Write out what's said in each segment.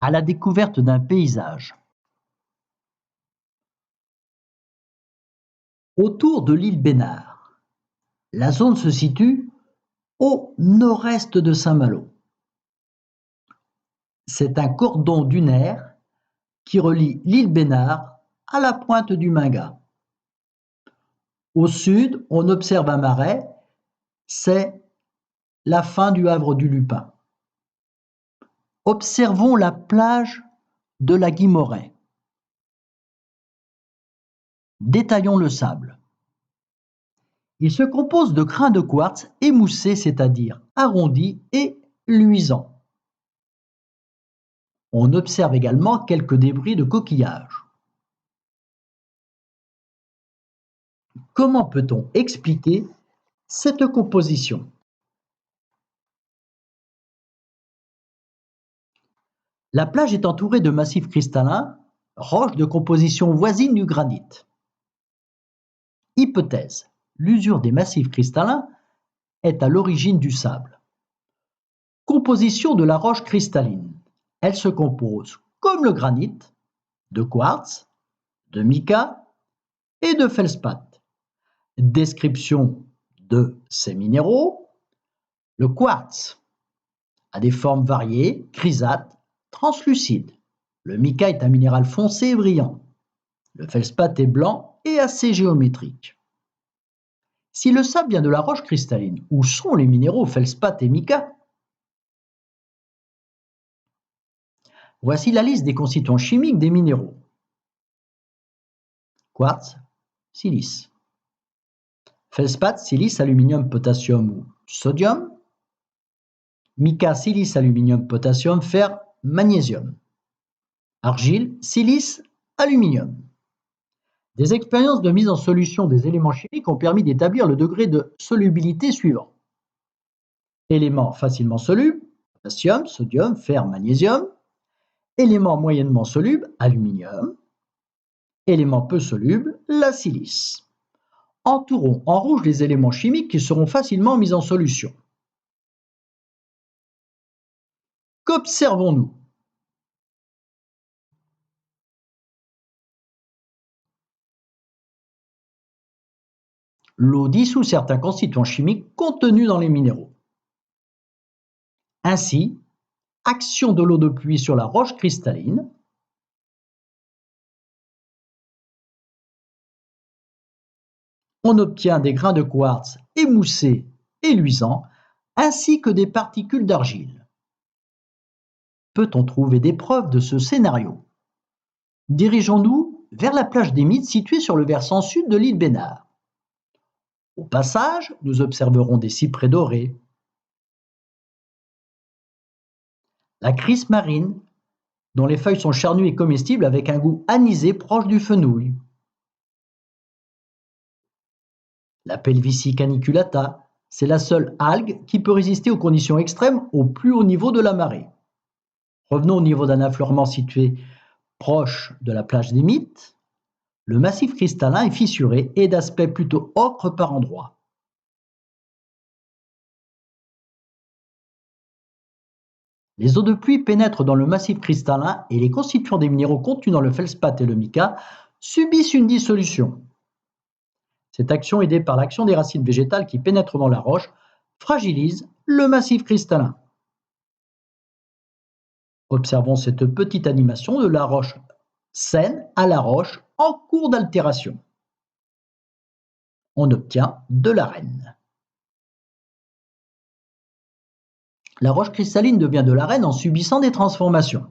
à la découverte d'un paysage. Autour de l'île Bénard, la zone se situe au nord-est de Saint-Malo. C'est un cordon dunaire qui relie l'île Bénard à la pointe du Mingat. Au sud, on observe un marais, c'est la fin du havre du Lupin. Observons la plage de la Guimoret. Détaillons le sable. Il se compose de grains de quartz émoussés, c'est-à-dire arrondis et luisants. On observe également quelques débris de coquillages. Comment peut-on expliquer cette composition? La plage est entourée de massifs cristallins, roches de composition voisine du granit. Hypothèse: l'usure des massifs cristallins est à l'origine du sable. Composition de la roche cristalline. Elle se compose, comme le granit, de quartz, de mica et de feldspath. Description de ces minéraux. Le quartz a des formes variées, grisâtres, translucides. Le mica est un minéral foncé et brillant. Le feldspath est blanc et assez géométrique. Si le sable vient de la roche cristalline, où sont les minéraux feldspath et mica? Voici la liste des constituants chimiques des minéraux. Quartz, silice. Feldspath, silice, aluminium, potassium ou sodium. Mica, silice, aluminium, potassium, fer, magnésium. Argile, silice, aluminium. Des expériences de mise en solution des éléments chimiques ont permis d'établir le degré de solubilité suivant. Éléments facilement solubles, potassium, sodium, fer, magnésium. Éléments moyennement solubles, aluminium. Éléments peu solubles, la silice. Entourons en rouge les éléments chimiques qui seront facilement mis en solution. Qu'observons-nous? L'eau dissout certains constituants chimiques contenus dans les minéraux. Ainsi, action de l'eau de pluie sur la roche cristalline. On obtient des grains de quartz émoussés et luisants, ainsi que des particules d'argile. Peut-on trouver des preuves de ce scénario? Dirigeons-nous vers la plage des Mythes située sur le versant sud de l'île Bénard. Au passage, nous observerons des cyprès dorés, la crisse marine, dont les feuilles sont charnues et comestibles avec un goût anisé proche du fenouil, la Pelvicie caniculata, c'est la seule algue qui peut résister aux conditions extrêmes au plus haut niveau de la marée. Revenons au niveau d'un affleurement situé proche de la plage des Mythes. Le massif cristallin est fissuré et d'aspect plutôt ocre par endroits. Les eaux de pluie pénètrent dans le massif cristallin et les constituants des minéraux contenus dans le feldspath et le mica subissent une dissolution. Cette action, aidée par l'action des racines végétales qui pénètrent dans la roche, fragilise le massif cristallin. Observons cette petite animation de la roche saine à la roche en cours d'altération. On obtient de l'arène. La roche cristalline devient de l'arène en subissant des transformations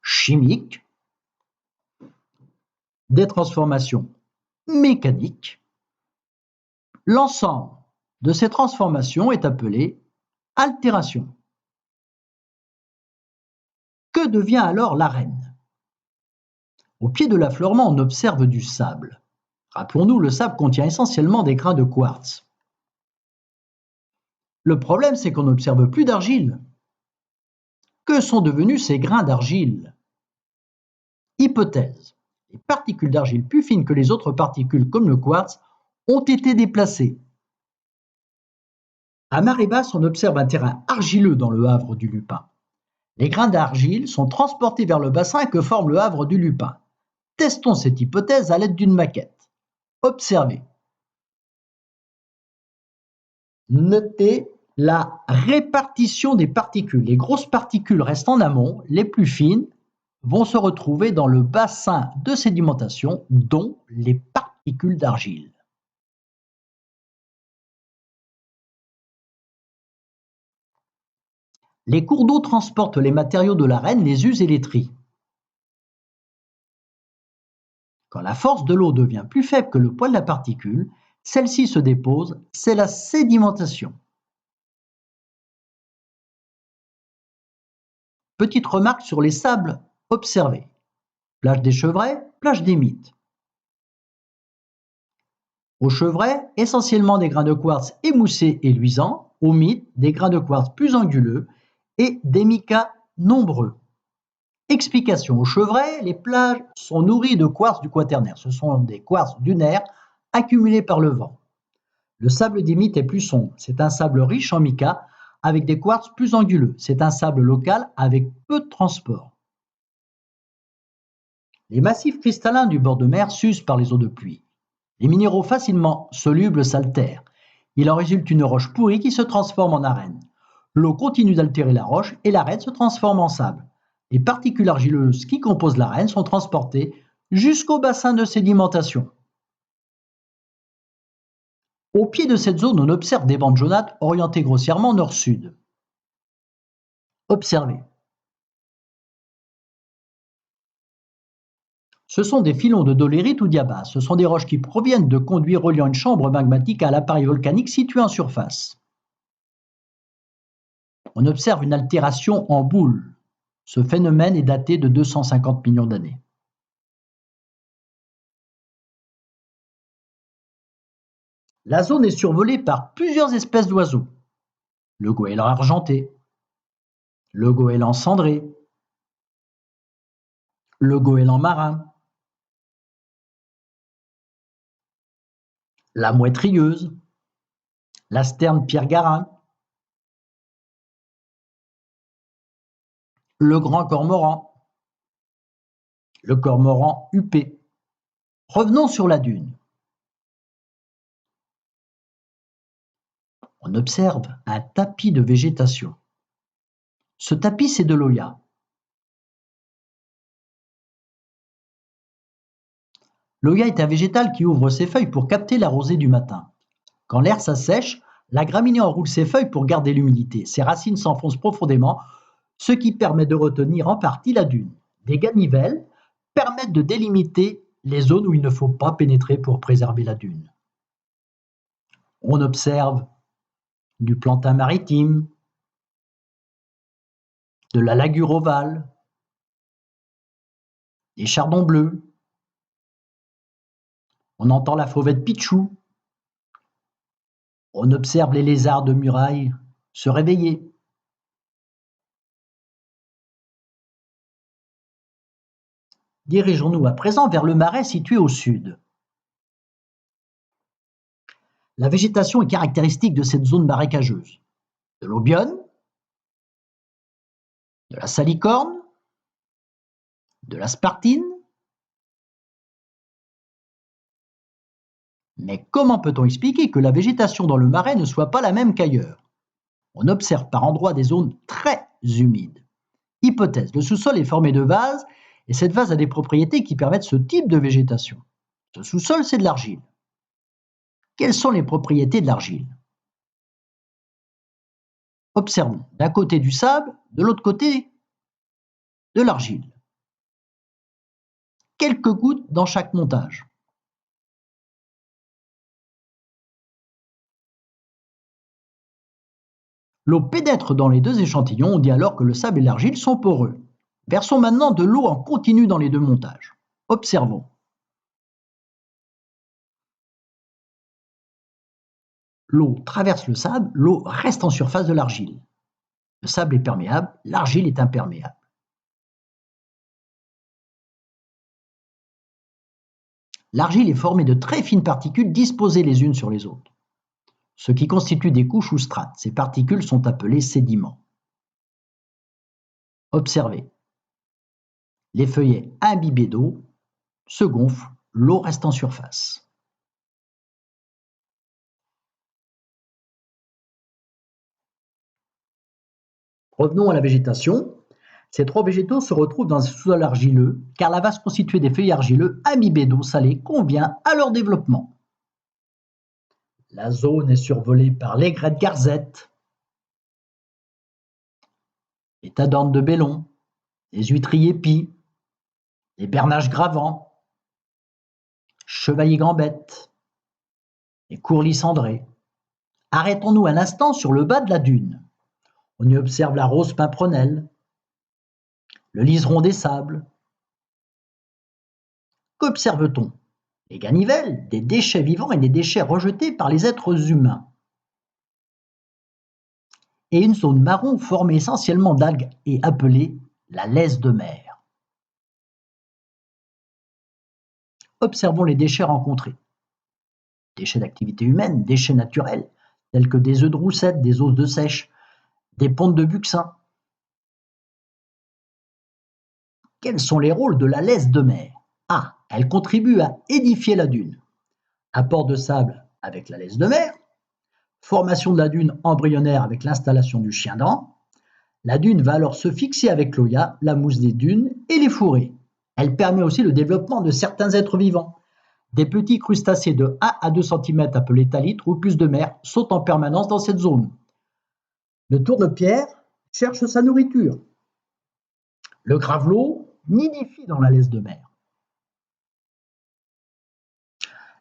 chimiques, des transformations mécaniques. L'ensemble de ces transformations est appelé altération. Que devient alors l'arène? Au pied de l'affleurement, on observe du sable. Rappelons-nous, le sable contient essentiellement des grains de quartz. Le problème, c'est qu'on n'observe plus d'argile. Que sont devenus ces grains d'argile? Hypothèse: les particules d'argile plus fines que les autres particules, comme le quartz, ont été déplacées. À marée basse, on observe un terrain argileux dans le havre du Lupin. Les grains d'argile sont transportés vers le bassin que forme le havre du Lupin. Testons cette hypothèse à l'aide d'une maquette. Observez. Notez la répartition des particules. Les grosses particules restent en amont, les plus fines vont se retrouver dans le bassin de sédimentation, dont les particules d'argile. Les cours d'eau transportent les matériaux de l'arène, les usent et les trient. Quand la force de l'eau devient plus faible que le poids de la particule, celle-ci se dépose, c'est la sédimentation. Petite remarque sur les sables observés. Plage des Chevrets, plage des Mythes. Au Chevret, essentiellement des grains de quartz émoussés et luisants. Au Mythe, des grains de quartz plus anguleux et des micas nombreux. Explication. Au Chevret, les plages sont nourries de quartz du quaternaire. Ce sont des quartz dunaires accumulés par le vent. Le sable des Mythes est plus sombre. C'est un sable riche en mica avec des quartz plus anguleux. C'est un sable local avec peu de transport. Les massifs cristallins du bord de mer s'usent par les eaux de pluie. Les minéraux facilement solubles s'altèrent. Il en résulte une roche pourrie qui se transforme en arène. L'eau continue d'altérer la roche et l'arène se transforme en sable. Les particules argileuses qui composent l'arène sont transportées jusqu'au bassin de sédimentation. Au pied de cette zone, on observe des bandes jaunâtres orientées grossièrement nord-sud. Observez. Ce sont des filons de dolérite ou diabase. Ce sont des roches qui proviennent de conduits reliant une chambre magmatique à l'appareil volcanique situé en surface. On observe une altération en boule. Ce phénomène est daté de 250 millions d'années. La zone est survolée par plusieurs espèces d'oiseaux. Le goéland argenté, le goéland cendré, le goéland marin, la mouette rieuse, la sterne pierre-garin, le grand cormoran, le cormoran huppé. Revenons sur la dune. On observe un tapis de végétation. Ce tapis, c'est de l'Oya. L'Oya est un végétal qui ouvre ses feuilles pour capter la rosée du matin. Quand l'air s'assèche, la graminée enroule ses feuilles pour garder l'humidité. Ses racines s'enfoncent profondément, ce qui permet de retenir en partie la dune. Des ganivelles permettent de délimiter les zones où il ne faut pas pénétrer pour préserver la dune. On observe du plantain maritime, de la lagure ovale, des chardons bleus. On entend la fauvette pitchou. On observe les lézards de muraille se réveiller. Dirigeons-nous à présent vers le marais situé au sud. La végétation est caractéristique de cette zone marécageuse. De l'Aubione, de la salicorne, de la spartine. Mais comment peut-on expliquer que la végétation dans le marais ne soit pas la même qu'ailleurs? On observe par endroits des zones très humides. Hypothèse, le sous-sol est formé de vase et cette vase a des propriétés qui permettent ce type de végétation. Ce sous-sol, c'est de l'argile. Quelles sont les propriétés de l'argile? Observons, d'un côté du sable, de l'autre côté de l'argile. Quelques gouttes dans chaque montage. L'eau pénètre dans les deux échantillons, on dit alors que le sable et l'argile sont poreux. Versons maintenant de l'eau en continu dans les deux montages. Observons. L'eau traverse le sable, l'eau reste en surface de l'argile. Le sable est perméable, l'argile est imperméable. L'argile est formée de très fines particules disposées les unes sur les autres, ce qui constitue des couches ou strates. Ces particules sont appelées sédiments. Observez, les feuillets imbibés d'eau se gonflent, l'eau reste en surface. Revenons à la végétation. Ces trois végétaux se retrouvent dans un sous-sol argileux, car la vase constituée des feuilles argileux imbibés d'eau salée convient à leur développement. La zone est survolée par l'aigrette garzette, les tadornes de Bellon, les huîtriers pie, les bernaches gravants, chevalier gambette, les courlis cendrés. Arrêtons-nous un instant sur le bas de la dune. On y observe la rose pimprenelle, le liseron des sables. Qu'observe-t-on? Les ganivelles, des déchets vivants et des déchets rejetés par les êtres humains. Et une zone marron formée essentiellement d'algues et appelée la laisse de mer. Observons les déchets rencontrés. Déchets d'activité humaine, déchets naturels, tels que des œufs de roussette, des os de sèche, des pontes de buxin. Quels sont les rôles de la laisse de mer? A. Elle contribue à édifier la dune. Apport de sable avec la laisse de mer. Formation de la dune embryonnaire avec l'installation du chien-dent. La dune va alors se fixer avec l'oya, la mousse des dunes et les fourrés. Elle permet aussi le développement de certains êtres vivants. Des petits crustacés de 1 à 2 cm appelés thalitres ou puces de mer sautent en permanence dans cette zone. Le tourne-pierre cherche sa nourriture. Le gravelot nidifie dans la laisse de mer.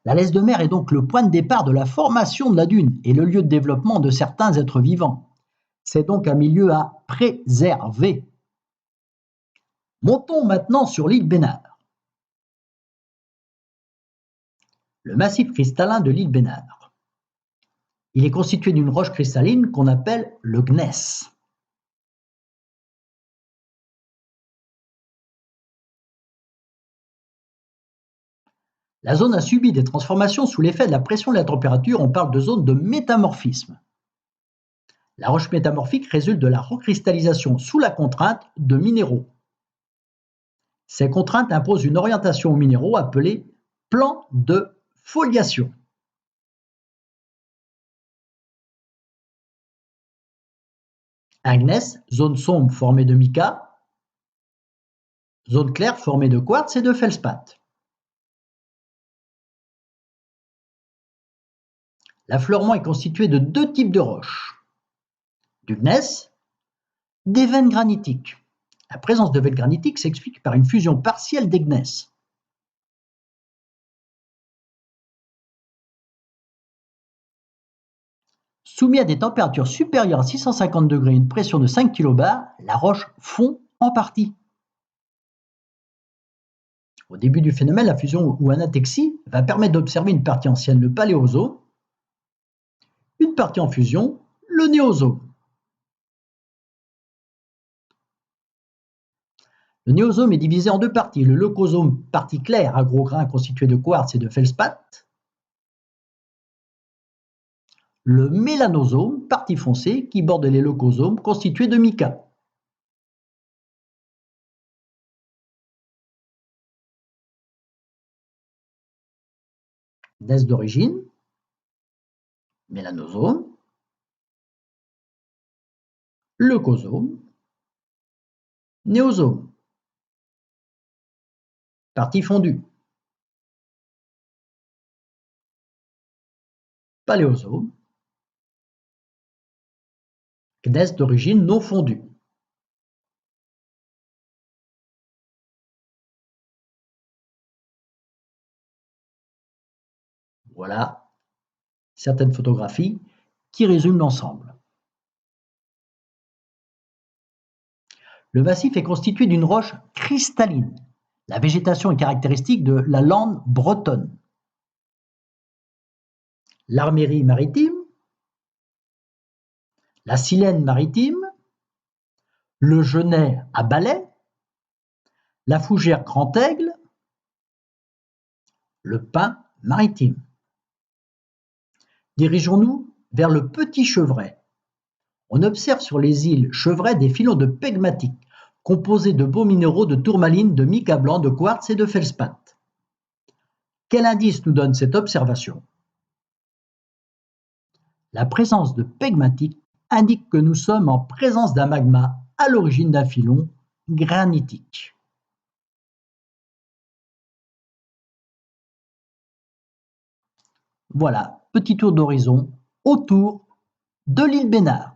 La laisse de mer est donc le point de départ de la formation de la dune et le lieu de développement de certains êtres vivants. C'est donc un milieu à préserver. Montons maintenant sur l'île Bénard. Le massif cristallin de l'île Bénard. Il est constitué d'une roche cristalline qu'on appelle le gneiss. La zone a subi des transformations sous l'effet de la pression et de la température, on parle de zone de métamorphisme. La roche métamorphique résulte de la recristallisation sous la contrainte de minéraux. Ces contraintes imposent une orientation aux minéraux appelée plan de foliation. Un gneiss, zone sombre formée de mica, zone claire formée de quartz et de feldspath. L'affleurement est constitué de deux types de roches. Du gneiss, des veines granitiques. La présence de veines granitiques s'explique par une fusion partielle des gneiss. Soumis à des températures supérieures à 650 degrés et une pression de 5 kbar, la roche fond en partie. Au début du phénomène, la fusion ou anatexie va permettre d'observer une partie ancienne, le paléozone, une partie en fusion, le néozone. Le néozome est divisé en deux parties, le leucosome, partie claire à gros grains constituée de quartz et de feldspath, le mélanosome, partie foncée, qui borde les leucosomes constitués de mica. Gneiss d'origine, mélanosome, leucosome, néosome. Partie fondue. Paléozome. Gneiss d'origine non fondue. Voilà certaines photographies qui résument l'ensemble. Le massif est constitué d'une roche cristalline. La végétation est caractéristique de la lande bretonne. L'Armérie maritime, la Silène maritime, le Genêt à balai, la Fougère grand aigle, le pin maritime. Dirigeons-nous vers le Petit Chevrets. On observe sur les îles Chevrets des filons de pegmatite, composé de beaux minéraux de tourmaline, de mica blanc, de quartz et de feldspath. Quel indice nous donne cette observation? La présence de pegmatite indique que nous sommes en présence d'un magma à l'origine d'un filon granitique. Voilà, petit tour d'horizon autour de l'île Bénard.